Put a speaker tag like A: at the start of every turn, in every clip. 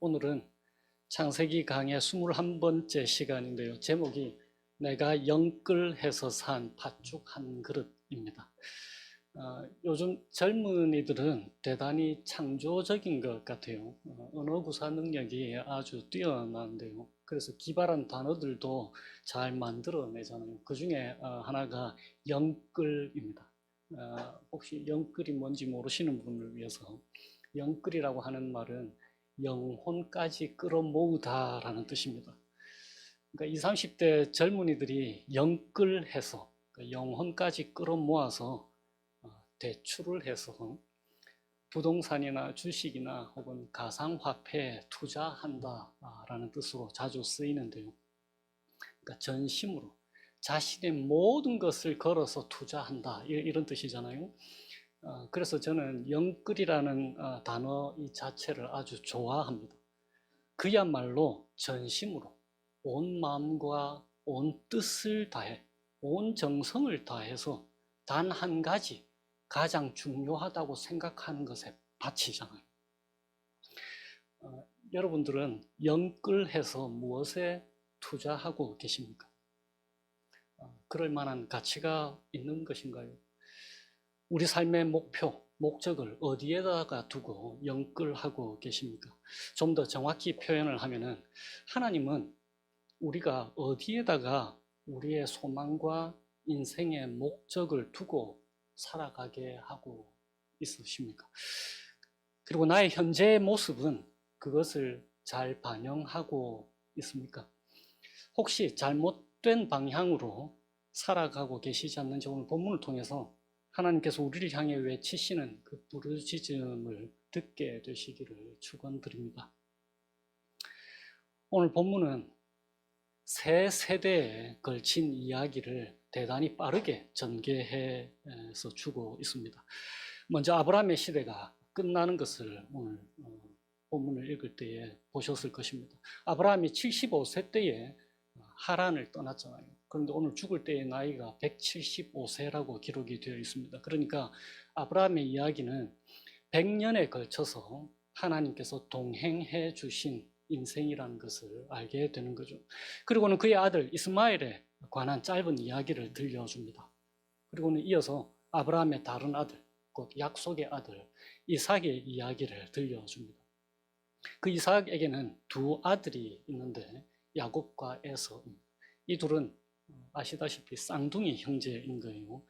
A: 오늘은 창세기 강의 21번째 시간인데요. 제목이 내가 영끌해서 산 팥죽 한 그릇입니다. 요즘 젊은이들은 대단히 창조적인 것 같아요. 언어 구사 능력이 아주 뛰어난데요. 그래서 기발한 단어들도 잘 만들어내잖아요. 그 중에 하나가 영끌입니다. 혹시 영끌이 뭔지 모르시는 분을 위해서, 영끌이라고 하는 말은 영혼까지 끌어모으다라는 뜻입니다. 그러니까 20, 30대 젊은이들이 영끌해서, 그러니까 영혼까지 끌어모아서 대출을 해서 부동산이나 주식이나 혹은 가상화폐에 투자한다라는 뜻으로 자주 쓰이는데요. 그러니까 전심으로 자신의 모든 것을 걸어서 투자한다, 이런 뜻이잖아요. 그래서 저는 영끌이라는 단어 이 자체를 아주 좋아합니다. 그야말로 전심으로 온 마음과 온 뜻을 다해, 온 정성을 다해서 단 한 가지 가장 중요하다고 생각하는 것에 바치잖아요. 여러분들은 영끌해서 무엇에 투자하고 계십니까? 그럴 만한 가치가 있는 것인가요? 우리 삶의 목표, 목적을 어디에다가 두고 영끌하고 계십니까? 좀 더 정확히 표현을 하면은, 하나님은 우리가 어디에다가 우리의 소망과 인생의 목적을 두고 살아가게 하고 있으십니까? 그리고 나의 현재의 모습은 그것을 잘 반영하고 있습니까? 혹시 잘못된 방향으로 살아가고 계시지 않는지 오늘 본문을 통해서 하나님께서 우리를 향해 외치시는 그 부르짖음을 듣게 되시기를 축원드립니다. 오늘 본문은 세 세대에 걸친 이야기를 대단히 빠르게 전개해서 주고 있습니다. 먼저 아브라함의 시대가 끝나는 것을 오늘 본문을 읽을 때에 보셨을 것입니다. 아브라함이 75세 때에 하란을 떠났잖아요. 그런데 오늘 죽을 때의 나이가 175세라고 기록이 되어 있습니다. 그러니까 아브라함의 이야기는 100년에 걸쳐서 하나님께서 동행해 주신 인생이라는 것을 알게 되는 거죠. 그리고는 그의 아들 이스마엘에 관한 짧은 이야기를 들려줍니다. 그리고는 이어서 아브라함의 다른 아들, 곧 약속의 아들 이삭의 이야기를 들려줍니다. 그 이삭에게는 두 아들이 있는데 야곱과 에서입니다. 이 둘은 아시다시피 쌍둥이 형제인 거예요.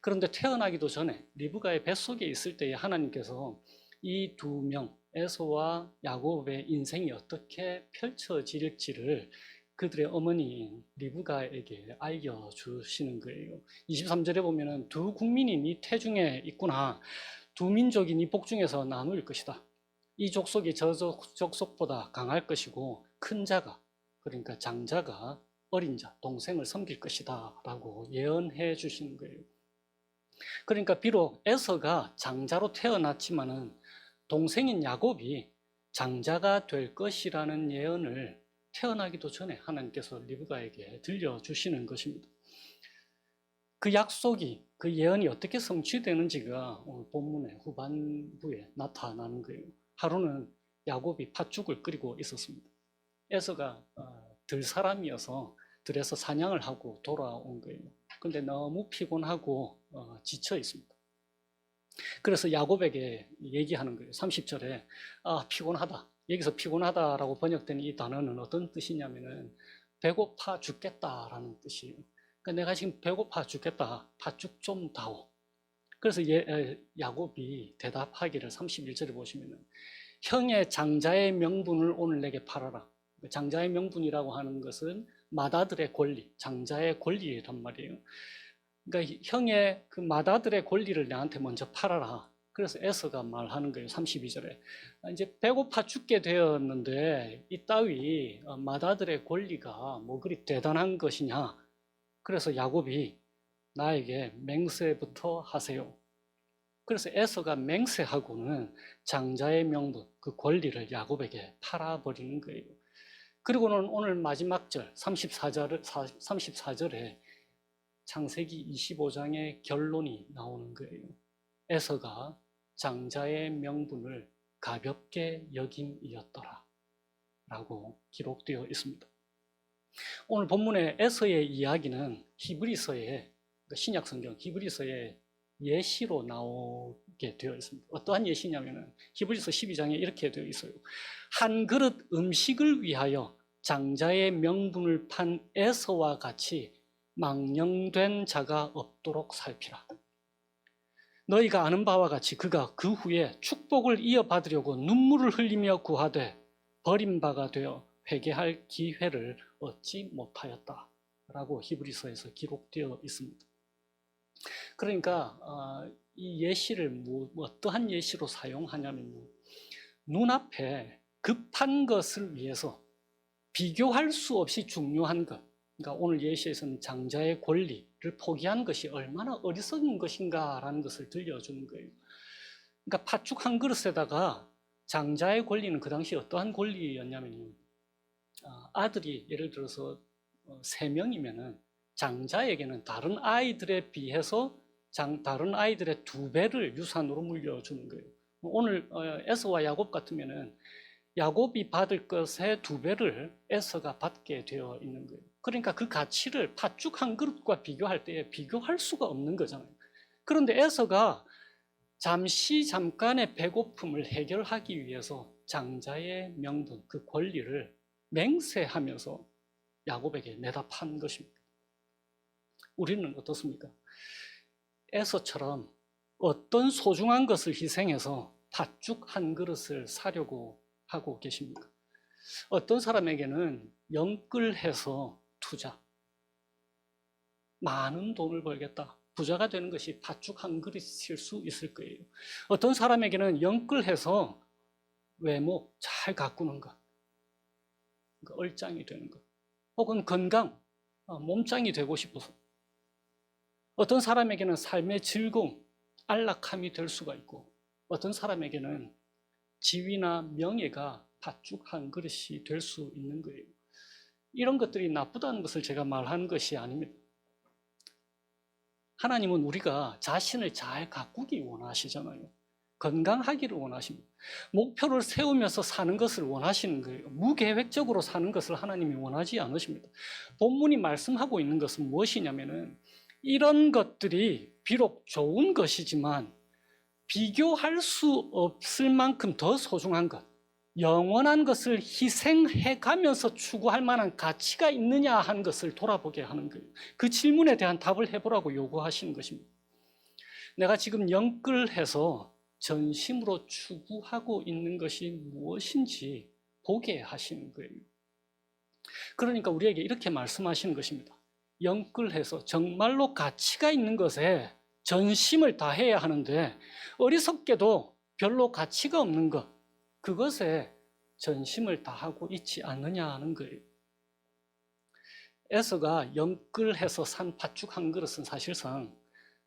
A: 그런데 태어나기도 전에 리브가의 뱃속에 있을 때에 하나님께서 이 두 명, 에서와 야곱의 인생이 어떻게 펼쳐질지를 그들의 어머니인 리브가에게 알려주시는 거예요. 23절에 보면은 두 국민이 네 태중에 있구나. 두 민족이 네 복중에서 나눌 것이다. 이 족속이 저 족속보다 강할 것이고 큰 자가, 그러니까 장자가 어린 자, 동생을 섬길 것이다 라고 예언해 주시는 거예요. 그러니까 비록 에서가 장자로 태어났지만은 동생인 야곱이 장자가 될 것이라는 예언을 태어나기도 전에 하나님께서 리브가에게 들려주시는 것입니다. 그 약속이, 그 예언이 어떻게 성취되는지가 오늘 본문의 후반부에 나타나는 거예요. 하루는 야곱이 팥죽을 끓이고 있었습니다. 에서가 들 사람이어서 들에서 사냥을 하고 돌아온 거예요. 그런데 너무 피곤하고 지쳐 있습니다. 그래서 야곱에게 얘기하는 거예요. 30절에 피곤하다. 여기서 피곤하다라고 번역된 이 단어는 어떤 뜻이냐면은 배고파 죽겠다라는 뜻이에요. 그러니까 내가 지금 배고파 죽겠다. 팥죽 좀 다오. 그래서 야곱이 대답하기를 31절에 보시면은 형의 장자의 명분을 오늘 내게 팔아라. 장자의 명분이라고 하는 것은 맏아들의 권리, 장자의 권리란 말이에요. 그러니까 형의 그 맏아들의 권리를 나한테 먼저 팔아라. 그래서 에서가 말하는 거예요. 32절에 이제 배고파 죽게 되었는데 이 따위 맏아들의 권리가 뭐 그리 대단한 것이냐. 그래서 야곱이 나에게 맹세부터 하세요. 그래서 에서가 맹세하고는 장자의 명분, 그 권리를 야곱에게 팔아버리는 거예요. 그리고는 오늘 마지막 절 34절에 창세기 25장의 결론이 나오는 거예요. 에서가 장자의 명분을 가볍게 여김이었더라. 라고 기록되어 있습니다. 오늘 본문의 에서의 이야기는 히브리서의 신약성경 히브리서의 예시로 나오게 되어 있습니다. 어떠한 예시냐면은 히브리서 12장에 이렇게 되어 있어요. 한 그릇 음식을 위하여 장자의 명분을 판 에서와 같이 망령된 자가 없도록 살피라. 너희가 아는 바와 같이 그가 그 후에 축복을 이어받으려고 눈물을 흘리며 구하되 버림바가 되어 회개할 기회를 얻지 못하였다 라고 히브리서에서 기록되어 있습니다. 그러니까 이 예시를 어떠한 예시로 사용하냐면요, 눈앞에 급한 것을 위해서 비교할 수 없이 중요한 것, 그러니까 오늘 예시에서는 장자의 권리를 포기한 것이 얼마나 어리석은 것인가라는 것을 들려주는 거예요. 그러니까 팥죽 한 그릇에다가 장자의 권리는 그 당시 어떠한 권리였냐면요, 아들이 예를 들어서 3명이면은 장자에게는 다른 아이들에 비해서 다른 아이들의 2배를 유산으로 물려주는 거예요. 오늘 에서와 야곱 같으면은 야곱이 받을 것의 2배를 에서가 받게 되어 있는 거예요. 그러니까 그 가치를 팥죽 한 그릇과 비교할 때 비교할 수가 없는 거잖아요. 그런데 에서가 잠깐의 배고픔을 해결하기 위해서 장자의 명분, 그 권리를 맹세하면서 야곱에게 내다 판 것입니다. 우리는 어떻습니까? 에서처럼 어떤 소중한 것을 희생해서 팥죽 한 그릇을 사려고 하고 계십니까? 어떤 사람에게는 영끌해서 투자, 많은 돈을 벌겠다, 부자가 되는 것이 팥죽 한 그릇일 수 있을 거예요. 어떤 사람에게는 영끌해서 외모 잘 가꾸는 것, 얼짱이 되는 것, 혹은 건강, 몸짱이 되고 싶어서, 어떤 사람에게는 삶의 즐거움, 안락함이 될 수가 있고, 어떤 사람에게는 지위나 명예가 팥죽 한 그릇이 될 수 있는 거예요. 이런 것들이 나쁘다는 것을 제가 말한 것이 아닙니다. 하나님은 우리가 자신을 잘 가꾸기 원하시잖아요. 건강하기를 원하십니다. 목표를 세우면서 사는 것을 원하시는 거예요. 무계획적으로 사는 것을 하나님이 원하지 않으십니다. 본문이 말씀하고 있는 것은 무엇이냐면은, 이런 것들이 비록 좋은 것이지만 비교할 수 없을 만큼 더 소중한 것, 영원한 것을 희생해 가면서 추구할 만한 가치가 있느냐 하는 것을 돌아보게 하는 거예요. 그 질문에 대한 답을 해보라고 요구하시는 것입니다. 내가 지금 영끌해서 전심으로 추구하고 있는 것이 무엇인지 보게 하시는 거예요. 그러니까 우리에게 이렇게 말씀하시는 것입니다. 영끌해서 정말로 가치가 있는 것에 전심을 다해야 하는데, 어리석게도 별로 가치가 없는 것, 그것에 전심을 다하고 있지 않느냐 하는 거예요. 에서가 영끌해서 산 팥죽 한 그릇은 사실상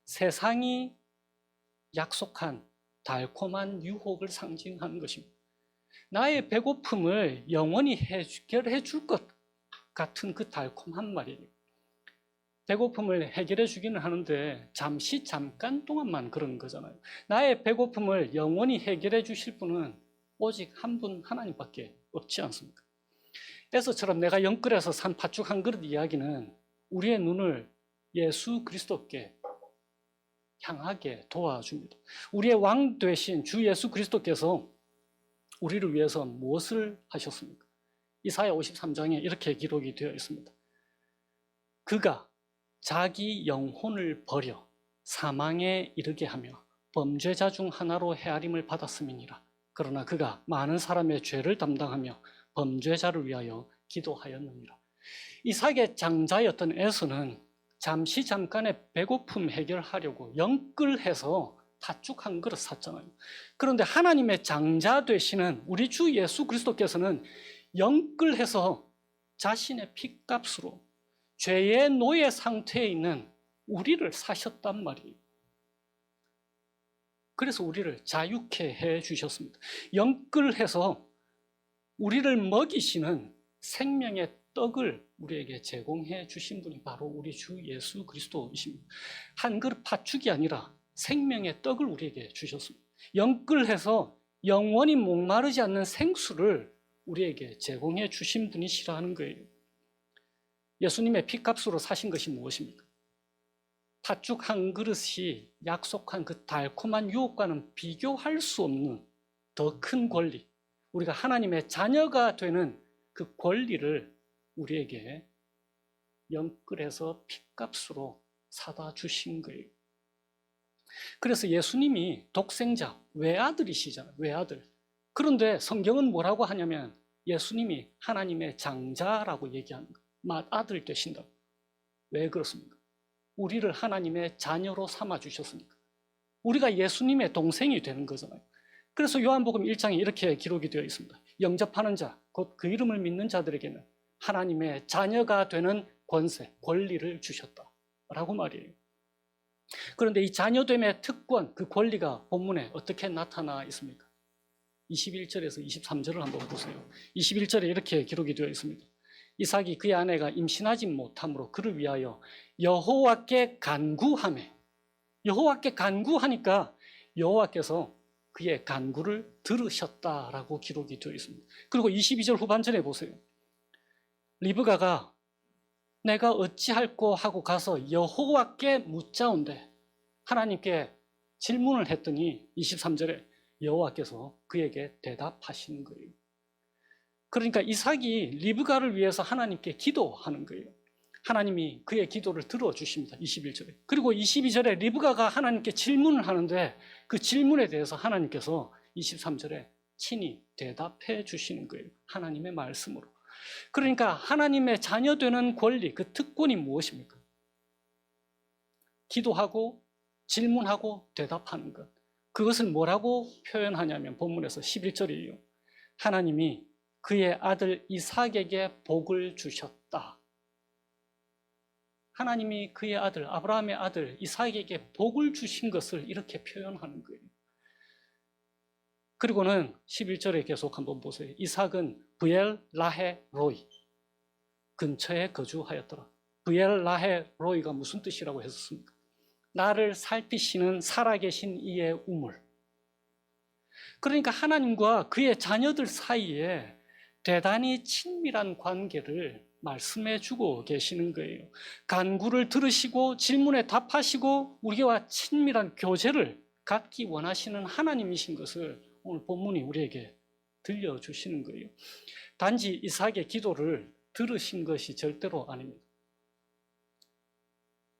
A: 세상이 약속한 달콤한 유혹을 상징하는 것입니다. 나의 배고픔을 영원히 해결해 줄 것 같은 그 달콤한 말이에요. 배고픔을 해결해 주기는 하는데 잠깐 동안만 그러는 거잖아요. 나의 배고픔을 영원히 해결해 주실 분은 오직 한 분, 하나님밖에 없지 않습니까? 에서처럼 내가 영끌해서 산 팥죽 한 그릇 이야기는 우리의 눈을 예수 그리스도께 향하게 도와줍니다. 우리의 왕 되신 주 예수 그리스도께서 우리를 위해서 무엇을 하셨습니까? 이사야 53장에 이렇게 기록이 되어 있습니다. 그가 자기 영혼을 버려 사망에 이르게 하며 범죄자 중 하나로 헤아림을 받았음이니라. 그러나 그가 많은 사람의 죄를 담당하며 범죄자를 위하여 기도하였느니라. 이삭의 장자였던 에서는 잠깐의 배고픔 해결하려고 영끌해서 팥죽 한 그릇 샀잖아요. 그런데 하나님의 장자 되시는 우리 주 예수 그리스도께서는 영끌해서 자신의 핏값으로 죄의 노예 상태에 있는 우리를 사셨단 말이에요. 그래서 우리를 자유케 해 주셨습니다. 영끌해서 우리를 먹이시는 생명의 떡을 우리에게 제공해 주신 분이 바로 우리 주 예수 그리스도이십니다. 한 그릇 팥죽이 아니라 생명의 떡을 우리에게 주셨습니다. 영끌해서 영원히 목마르지 않는 생수를 우리에게 제공해 주신 분이시라 하는 거예요. 예수님의 피값으로 사신 것이 무엇입니까? 팥죽 한 그릇이 약속한 그 달콤한 유혹과는 비교할 수 없는 더 큰 권리, 우리가 하나님의 자녀가 되는 그 권리를 우리에게 영끌해서 피값으로 사다 주신 거예요. 그래서 예수님이 독생자, 외아들이시잖아요. 외아들. 그런데 성경은 뭐라고 하냐면 예수님이 하나님의 장자라고 얘기하는 거예요. 맏아들 되신다고. 왜 그렇습니까? 우리를 하나님의 자녀로 삼아주셨으니까. 우리가 예수님의 동생이 되는 거잖아요. 그래서 요한복음 1장에 이렇게 기록이 되어 있습니다. 영접하는 자, 곧 그 이름을 믿는 자들에게는 하나님의 자녀가 되는 권세, 권리를 주셨다라고 말이에요. 그런데 이 자녀됨의 특권, 그 권리가 본문에 어떻게 나타나 있습니까? 21절에서 23절을 한번 보세요. 21절에 이렇게 기록이 되어 있습니다. 이삭이 그의 아내가 임신하지 못함으로 그를 위하여 여호와께 간구하매, 여호와께 간구하니까 여호와께서 그의 간구를 들으셨다라고 기록이 되어 있습니다. 그리고 22절 후반전에 보세요. 리브가가 내가 어찌할꼬 하고 가서 여호와께 묻자온대, 하나님께 질문을 했더니 23절에 여호와께서 그에게 대답하시는 거예요. 그러니까 이삭이 리브가를 위해서 하나님께 기도하는 거예요. 하나님이 그의 기도를 들어주십니다. 21절에. 그리고 22절에 리브가가 하나님께 질문을 하는데 그 질문에 대해서 하나님께서 23절에 친히 대답해 주시는 거예요. 하나님의 말씀으로. 그러니까 하나님의 자녀되는 권리, 그 특권이 무엇입니까? 기도하고 질문하고 대답하는 것. 그것을 뭐라고 표현하냐면 본문에서 11절이에요. 하나님이 그의 아들 이삭에게 복을 주셨다. 하나님이 그의 아들, 아브라함의 아들 이삭에게 복을 주신 것을 이렇게 표현하는 거예요. 그리고는 11절에 계속 한번 보세요. 이삭은 브엘 라헤 로이, 근처에 거주하였더라. 브엘 라헤 로이가 무슨 뜻이라고 했었습니까? 나를 살피시는 살아계신 이의 우물. 그러니까 하나님과 그의 자녀들 사이에 대단히 친밀한 관계를 말씀해 주고 계시는 거예요. 간구를 들으시고 질문에 답하시고 우리와 친밀한 교제를 갖기 원하시는 하나님이신 것을 오늘 본문이 우리에게 들려주시는 거예요. 단지 이삭의 기도를 들으신 것이 절대로 아닙니다.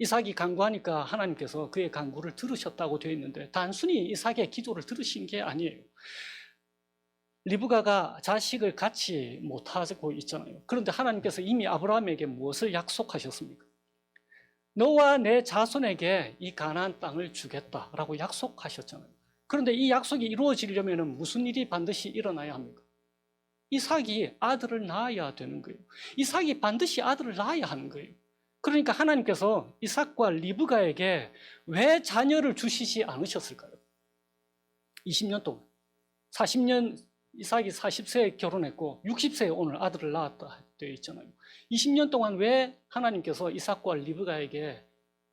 A: 이삭이 간구하니까 하나님께서 그의 간구를 들으셨다고 되어 있는데 단순히 이삭의 기도를 들으신 게 아니에요. 리브가가 자식을 갖지 못하고 있잖아요. 그런데 하나님께서 이미 아브라함에게 무엇을 약속하셨습니까? 너와 내 자손에게 이 가나안 땅을 주겠다라고 약속하셨잖아요. 그런데 이 약속이 이루어지려면 무슨 일이 반드시 일어나야 합니까? 이삭이 아들을 낳아야 되는 거예요. 이삭이 반드시 아들을 낳아야 하는 거예요. 그러니까 하나님께서 이삭과 리브가에게 왜 자녀를 주시지 않으셨을까요? 20년 동안 40년, 이삭이 40세에 결혼했고 60세에 오늘 아들을 낳았다 되어 있잖아요. 20년 동안 왜 하나님께서 이삭과 리브가에게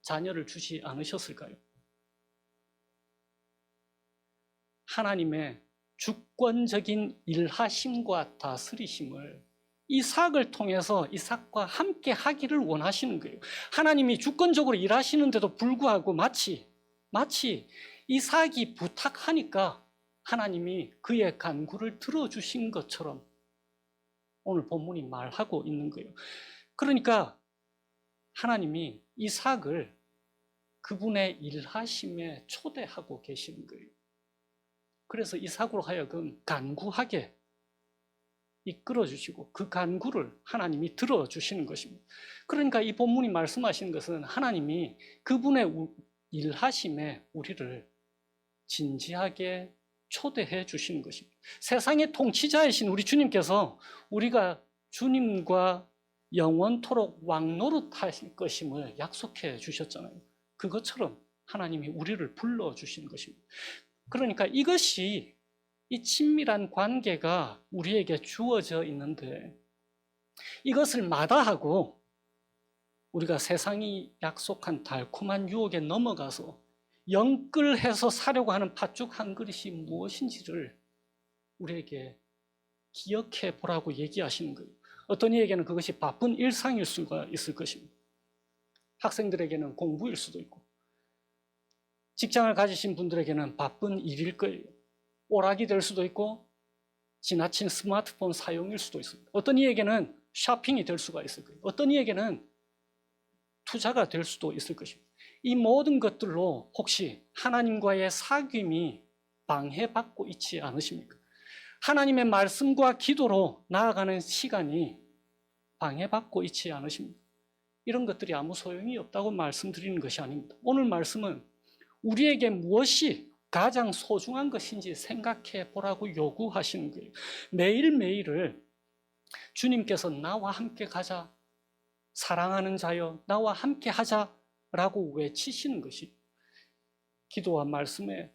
A: 자녀를 주지 않으셨을까요? 하나님의 주권적인 일하심과 다스리심을 이삭을 통해서 이삭과 함께 하기를 원하시는 거예요. 하나님이 주권적으로 일하시는데도 불구하고 마치 이삭이 부탁하니까 하나님이 그의 간구를 들어주신 것처럼 오늘 본문이 말하고 있는 거예요. 그러니까 하나님이 이삭을 그분의 일하심에 초대하고 계시는 거예요. 그래서 이삭으로 하여금 간구하게 이끌어주시고 그 간구를 하나님이 들어주시는 것입니다. 그러니까 이 본문이 말씀하시는 것은 하나님이 그분의 일하심에 우리를 진지하게 초대해 주시는 것입니다. 세상의 통치자이신 우리 주님께서 우리가 주님과 영원토록 왕노릇할 것임을 약속해 주셨잖아요. 그것처럼 하나님이 우리를 불러주시는 것입니다. 그러니까 이것이 이 친밀한 관계가 우리에게 주어져 있는데 이것을 마다하고 우리가 세상이 약속한 달콤한 유혹에 넘어가서 영끌해서 사려고 하는 팥죽 한 그릇이 무엇인지를 우리에게 기억해 보라고 얘기하시는 거예요. 어떤 이에게는 그것이 바쁜 일상일 수가 있을 것입니다. 학생들에게는 공부일 수도 있고, 직장을 가지신 분들에게는 바쁜 일일 거예요. 오락이 될 수도 있고 지나친 스마트폰 사용일 수도 있습니다. 어떤 이에게는 쇼핑이 될 수가 있을 거예요. 어떤 이에게는 투자가 될 수도 있을 것입니다. 이 모든 것들로 혹시 하나님과의 사귐이 방해받고 있지 않으십니까? 하나님의 말씀과 기도로 나아가는 시간이 방해받고 있지 않으십니까? 이런 것들이 아무 소용이 없다고 말씀드리는 것이 아닙니다. 오늘 말씀은 우리에게 무엇이 가장 소중한 것인지 생각해 보라고 요구하시는 거예요. 매일매일을 주님께서 나와 함께 가자, 사랑하는 자여 나와 함께 하자라고 외치시는 것이 기도와 말씀에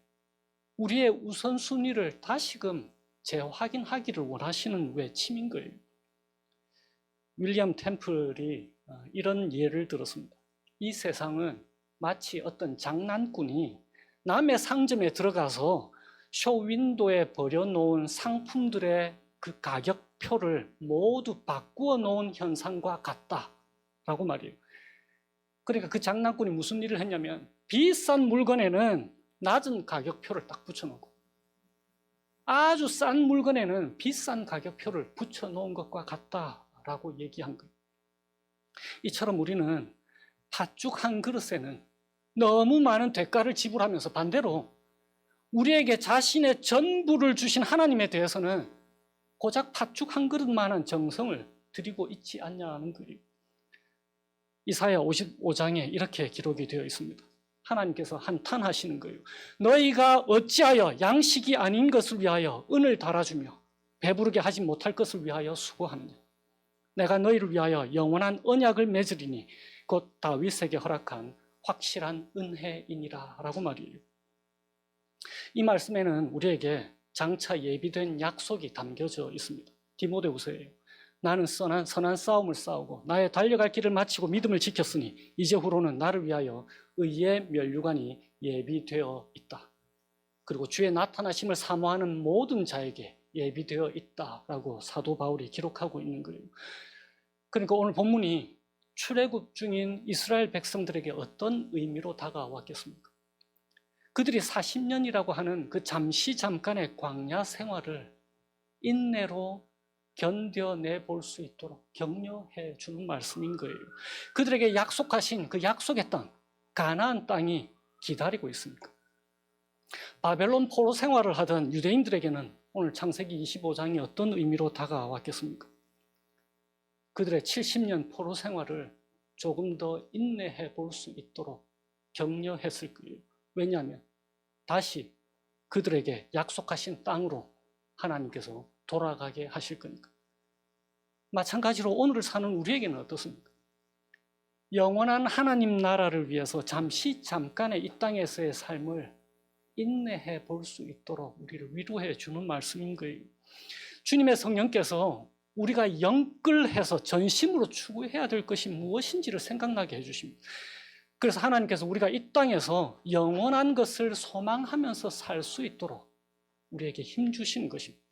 A: 우리의 우선순위를 다시금 재확인하기를 원하시는 외침인 거예요. 윌리엄 템플이 이런 예를 들었습니다. 이 세상은 마치 어떤 장난꾼이 남의 상점에 들어가서 쇼윈도에 버려놓은 상품들의 그 가격표를 모두 바꾸어 놓은 현상과 같다라고 말이에요. 그러니까 그 장난꾼이 무슨 일을 했냐면 비싼 물건에는 낮은 가격표를 딱 붙여놓고 아주 싼 물건에는 비싼 가격표를 붙여놓은 것과 같다라고 얘기한 거예요. 이처럼 우리는 팥죽 한 그릇에는 너무 많은 대가를 지불하면서 반대로 우리에게 자신의 전부를 주신 하나님에 대해서는 고작 팥죽 한 그릇만한 정성을 드리고 있지 않냐는 거예요. 이사야 55장에 이렇게 기록이 되어 있습니다. 하나님께서 한탄하시는 거예요. 너희가 어찌하여 양식이 아닌 것을 위하여 은을 달아주며 배부르게 하지 못할 것을 위하여 수고하느냐. 내가 너희를 위하여 영원한 언약을 맺으리니 곧 다윗에게 허락한 확실한 은혜이니라 라고 말이에요. 이 말씀에는 우리에게 장차 예비된 약속이 담겨져 있습니다. 디모데후서예요. 나는 선한 싸움을 싸우고 나의 달려갈 길을 마치고 믿음을 지켰으니 이제 후로는 나를 위하여 의의 면류관이 예비되어 있다. 그리고 주의 나타나심을 사모하는 모든 자에게 예비되어 있다라고 사도 바울이 기록하고 있는 거예요. 그러니까 오늘 본문이 출애굽 중인 이스라엘 백성들에게 어떤 의미로 다가왔겠습니까? 그들이 40년이라고 하는 그 잠깐의 광야 생활을 인내로 견뎌내 볼 수 있도록 격려해 주는 말씀인 거예요. 그들에게 약속하신 그 약속의 땅, 가나안 땅이 기다리고 있습니다. 바벨론 포로 생활을 하던 유대인들에게는 오늘 창세기 25장이 어떤 의미로 다가왔겠습니까? 그들의 70년 포로 생활을 조금 더 인내해 볼 수 있도록 격려했을 거예요. 왜냐하면 다시 그들에게 약속하신 땅으로 하나님께서 돌아가게 하실 거니까. 마찬가지로 오늘을 사는 우리에게는 어떻습니까? 영원한 하나님 나라를 위해서 잠깐의 이 땅에서의 삶을 인내해 볼 수 있도록 우리를 위로해 주는 말씀인 거예요. 주님의 성령께서 우리가 영끌해서 전심으로 추구해야 될 것이 무엇인지를 생각나게 해주십니다. 그래서 하나님께서 우리가 이 땅에서 영원한 것을 소망하면서 살 수 있도록 우리에게 힘 주시는 것입니다.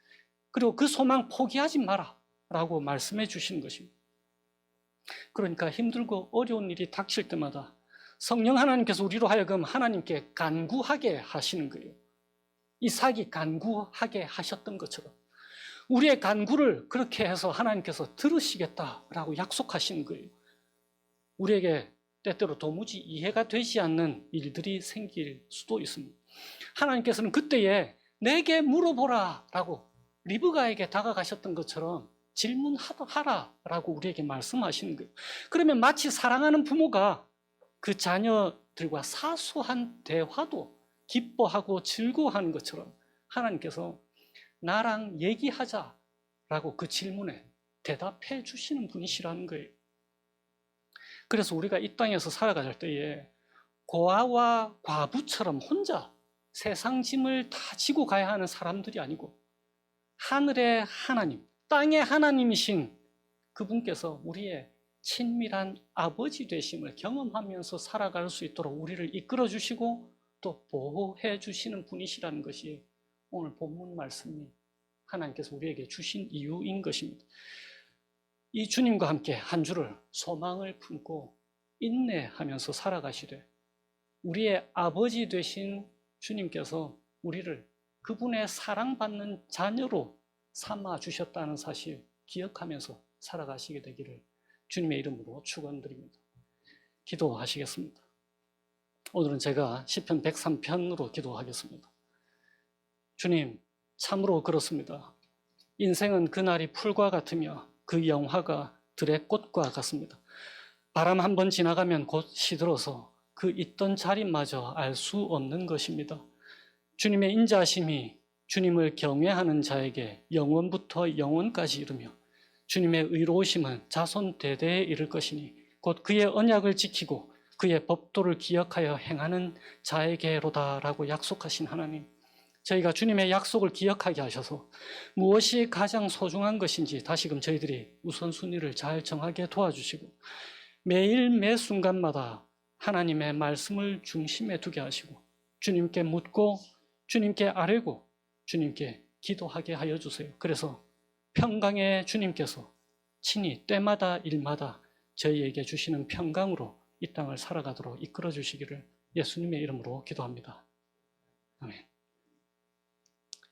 A: 그리고 그 소망 포기하지 마라 라고 말씀해 주시는 것입니다. 그러니까 힘들고 어려운 일이 닥칠 때마다 성령 하나님께서 우리로 하여금 하나님께 간구하게 하시는 거예요. 이삭이 간구하게 하셨던 것처럼 우리의 간구를 그렇게 해서 하나님께서 들으시겠다라고 약속하시는 거예요. 우리에게 때때로 도무지 이해가 되지 않는 일들이 생길 수도 있습니다. 하나님께서는 그때에 내게 물어보라 라고 리브가에게 다가가셨던 것처럼 질문하라라고 우리에게 말씀하시는 거예요. 그러면 마치 사랑하는 부모가 그 자녀들과 사소한 대화도 기뻐하고 즐거워하는 것처럼 하나님께서 나랑 얘기하자라고 그 질문에 대답해 주시는 분이시라는 거예요. 그래서 우리가 이 땅에서 살아갈 때에 고아와 과부처럼 혼자 세상 짐을 다 지고 가야 하는 사람들이 아니고 하늘의 하나님, 땅의 하나님이신 그분께서 우리의 친밀한 아버지 되심을 경험하면서 살아갈 수 있도록 우리를 이끌어 주시고 또 보호해 주시는 분이시라는 것이 오늘 본문 말씀이 하나님께서 우리에게 주신 이유인 것입니다. 이 주님과 함께 한 주를 소망을 품고 인내하면서 살아가시되 우리의 아버지 되신 주님께서 우리를 그분의 사랑받는 자녀로 삼아 주셨다는 사실 기억하면서 살아가시게 되기를 주님의 이름으로 축원드립니다. 기도하시겠습니다. 오늘은 제가 시편 103편으로 기도하겠습니다. 주님, 참으로 그렇습니다. 인생은 그날이 풀과 같으며 그 영화가 들의 꽃과 같습니다. 바람 한 번 지나가면 곧 시들어서 그 있던 자리마저 알 수 없는 것입니다. 주님의 인자하심이 주님을 경외하는 자에게 영원부터 영원까지 이르며 주님의 의로우심은 자손 대대에 이를 것이니 곧 그의 언약을 지키고 그의 법도를 기억하여 행하는 자에게로다라고 약속하신 하나님, 저희가 주님의 약속을 기억하게 하셔서 무엇이 가장 소중한 것인지 다시금 저희들이 우선순위를 잘 정하게 도와주시고 매일 매 순간마다 하나님의 말씀을 중심에 두게 하시고 주님께 묻고 주님께 아뢰고 주님께 기도하게 하여 주세요. 그래서 평강의 주님께서 친히 때마다 일마다 저희에게 주시는 평강으로 이 땅을 살아가도록 이끌어 주시기를 예수님의 이름으로 기도합니다. 아멘.